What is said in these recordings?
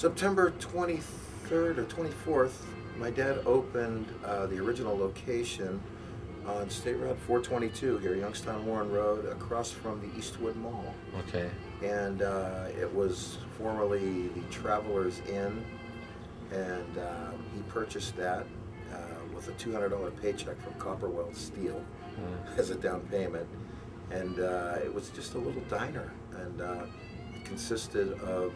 September 23rd or 24th, my dad opened the original location on State Route 422 here, Youngstown Warren Road, across from the Eastwood Mall. Okay. And it was formerly the Travelers Inn, and he purchased that with a $200 paycheck from Copperwell Steel as a down payment. And it was just a little diner, and it consisted of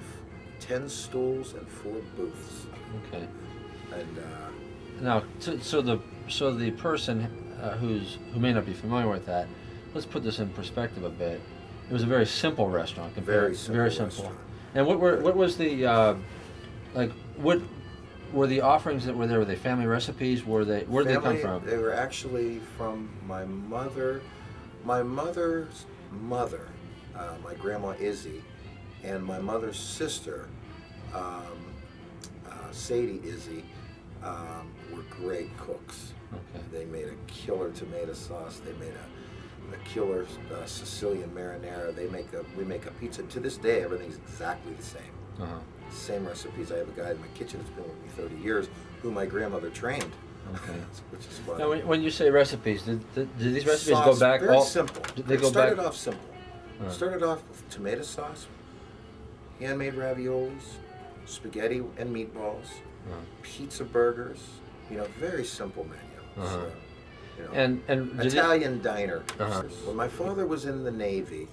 10 stools and 4 booths. Okay. And now, so the person who may not be familiar with that, let's put this in perspective a bit. It was a very simple restaurant. Very simple. Restaurant. And what was the what were the offerings that were there? Were they family recipes? Where did they come from? They were actually from my mother. My mother's mother, my grandma Izzy, and my mother's sister, Sadie Izzy, were great cooks. Okay. They made a killer tomato sauce. They made a killer Sicilian marinara. We make a pizza. To this day, everything's exactly the same. Same recipes. I have a guy in my kitchen that's been with me 30 years, who my grandmother trained. Okay. Which is fun. Now, when you say recipes, did these recipes go back? Very simple. Did they go started back? off simple. Started off with tomato sauce, handmade raviolis, spaghetti and meatballs, pizza burgers. You know, very simple menu. So, you know, and Italian diner. When my father was in the Navy,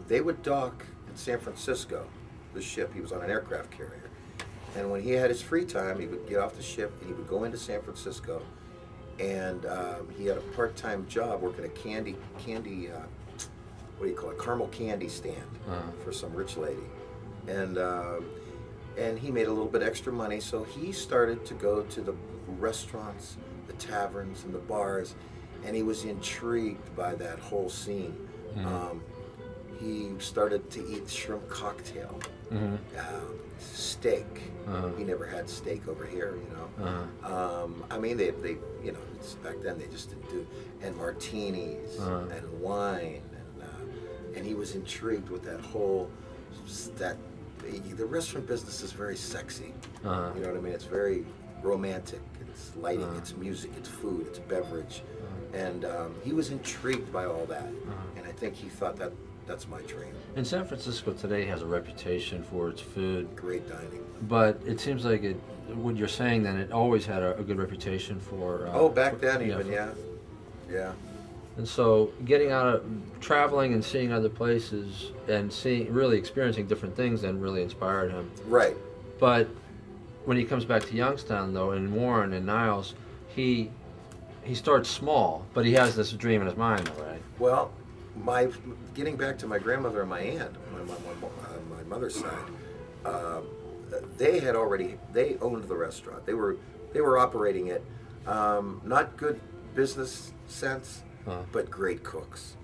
they would dock in San Francisco. The ship. He was on an aircraft carrier. And when he had his free time, he would get off the ship and he would go into San Francisco, and he had a part-time job working a candy, what do you call it, caramel candy stand for some rich lady, and he made a little bit extra money, so he started to go to the restaurants, the taverns, and the bars, and he was intrigued by that whole scene. He started to eat shrimp cocktail, steak. He never had steak over here, you know. I mean, they you know, back then they just didn't do, and martinis and wine, and he was intrigued with that whole, the restaurant business is very sexy. You know what I mean? It's very romantic. It's lighting, it's music, it's food, it's beverage, and he was intrigued by all that, and I think he thought that. That's my dream. And San Francisco today has a reputation for its food. Great dining. But it seems like what you're saying then, it always had a good reputation for... back then even, yeah. And so getting out of, traveling and seeing other places and really experiencing different things then really inspired him. Right. But when he comes back to Youngstown though, in Warren and Niles, he starts small, but he has this dream in his mind though, right? Well, getting back to my grandmother and my aunt, my mother's side, they owned the restaurant. They were operating it, not good business sense, but great cooks.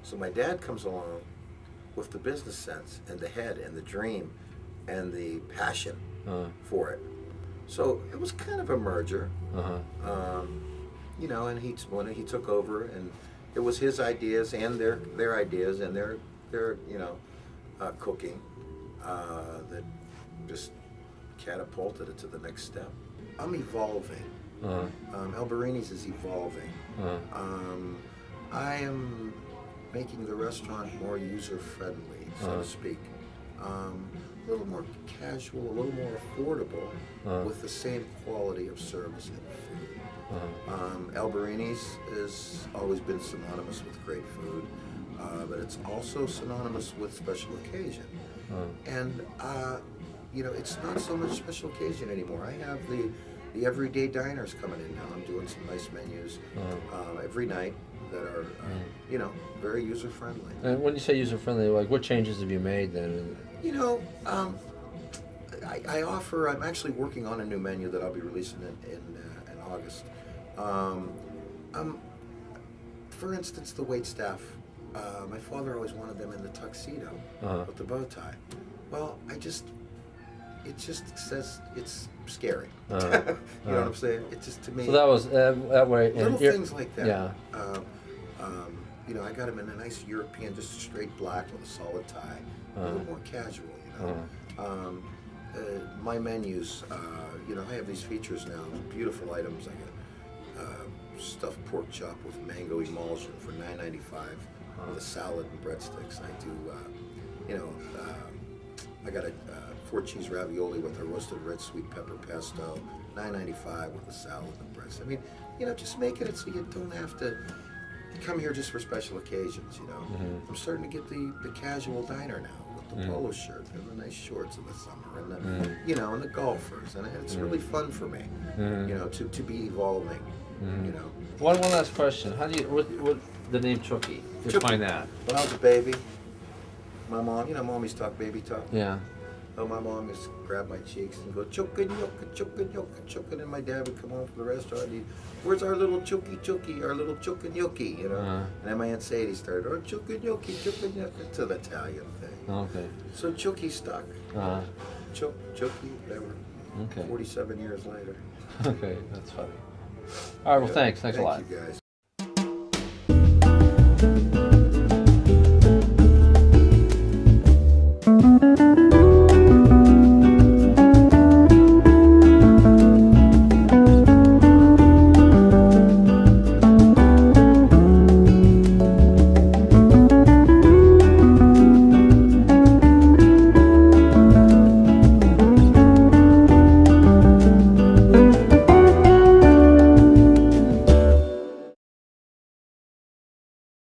So my dad comes along with the business sense and the head and the dream and the passion for it. So it was kind of a merger, you know. And when he took over, and it was his ideas and their ideas and their you know, cooking that just catapulted it to the next step. I'm evolving. Alberini's is evolving. I am making the restaurant more user-friendly, so to speak. A little more casual, a little more affordable, with the same quality of service and food. Alberini's has always been synonymous with great food, but it's also synonymous with special occasion. And you know, it's not so much special occasion anymore. I have the everyday diners coming in now. I'm doing some nice menus every night that are you know, very user friendly. And when you say user friendly, like what changes have you made then? You know, I'm actually working on a new menu that I'll be releasing in August. For instance, the waitstaff. My father always wanted them in the tuxedo with the bow tie. Well, it just says it's scary. You know what I'm saying? It just, to me. So that was that way. Little things like that. Yeah. You know, I got him in a nice European, just straight black with a solid tie, a little more casual. You know. my menus, you know, I have these features now, beautiful items. I got stuffed pork chop with mango emulsion for $9.95 with a salad and breadsticks. I do, you know, I got a 4-cheese ravioli with a roasted red sweet pepper pesto, $9.95 with a salad and breadsticks. I mean, you know, just making it so you don't have to come here just for special occasions, you know. I'm starting to get the casual diner now with the polo shirt and the nice shorts in the summer and the, you know, and the golfers, and it's really fun for me, you know, to be evolving, you know. One last question. How do you, what the name Chucky? Define that. When I was a baby, my mom, you know, mommies talk baby talk. Yeah. Oh, my mom used to grab my cheeks and go, Chookin' yoka, Chookin' yoka, Chookin', and my dad would come home from the restaurant and he'd, where's our little Chooky, our little Chookin' yoki, you know? And then my Aunt Sadie started, oh, Chookin' yoki, to the Italian thing. Okay. So Chooky stuck. Chooky, whatever. Okay. 47 years later. Okay, that's funny. All right, well, thanks. Thanks a lot. Thank you, guys.